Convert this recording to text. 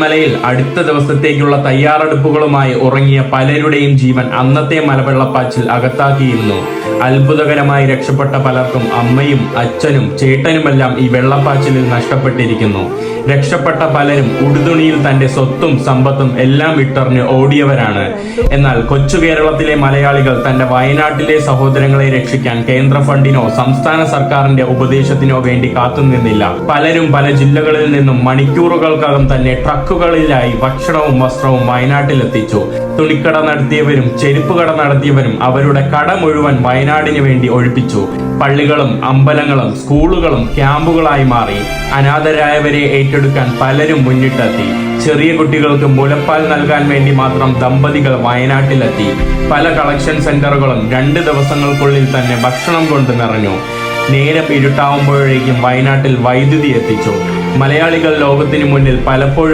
മലയിൽ അടുത്ത ദിവസത്തേക്കുള്ള തയ്യാറെടുപ്പുകളുമായി ഉറങ്ങിയ പലരുടെയും ജീവൻ അന്നത്തെ മലവെള്ളപ്പാച്ചിൽ അകത്താക്കിയിരുന്നു. അത്ഭുതകരമായി രക്ഷപ്പെട്ട പലർക്കും അമ്മയും അച്ഛനും ചേട്ടനുമെല്ലാം ഈ വെള്ളപ്പാച്ചിലിൽ നഷ്ടപ്പെട്ടിരിക്കുന്നു. രക്ഷപ്പെട്ട പലരും ഉടുതുണിയിൽ തന്റെ സ്വത്തും സമ്പത്തും എല്ലാം വിട്ടെറിഞ്ഞ് ഓടിയവരാണ്. എന്നാൽ കൊച്ചു കേരളത്തിലെ മലയാളികൾ തന്റെ വയനാട്ടിലെ സഹോദരങ്ങളെ രക്ഷിക്കാൻ കേന്ദ്ര ഫണ്ടിനോ സംസ്ഥാന സർക്കാരിന്റെ ഉപദേശത്തിനോ വേണ്ടി കാത്തുനിന്നില്ല. പലരും പല ജില്ലകളിൽ നിന്നും മണിക്കൂറുകൾക്കകം തന്നെ ട്രക്കുകളിലായി ഭക്ഷണവും വസ്ത്രവും വയനാട്ടിലെത്തിച്ചു. തുണിക്കട നടത്തിയവരും ചെരുപ്പ് കട നടത്തിയവരും അവരുടെ കട മുഴുവൻ വയനാടിന് വേണ്ടി ഒഴിപ്പിച്ചു. പള്ളികളും അമ്പലങ്ങളും സ്കൂളുകളും ക്യാമ്പുകളായി മാറി. അനാഥരായവരെ ഏറ്റെടുക്കാൻ പലരും മുന്നിട്ടെത്തി. ചെറിയ കുട്ടികൾക്ക് മുലപ്പാൽ നൽകാൻ വേണ്ടി മാത്രം ദമ്പതികൾ വയനാട്ടിലെത്തി. പല കളക്ഷൻ സെന്ററുകളും 2 ദിവസങ്ങൾക്കുള്ളിൽ തന്നെ ഭക്ഷണം കൊണ്ട് നിറഞ്ഞു. നേരം ഇരുട്ടാവുമ്പോഴേക്കും വയനാട്ടിൽ വൈദ്യുതി എത്തിച്ചു. മലയാളികൾ ലോകത്തിന് മുന്നിൽ പലപ്പോഴും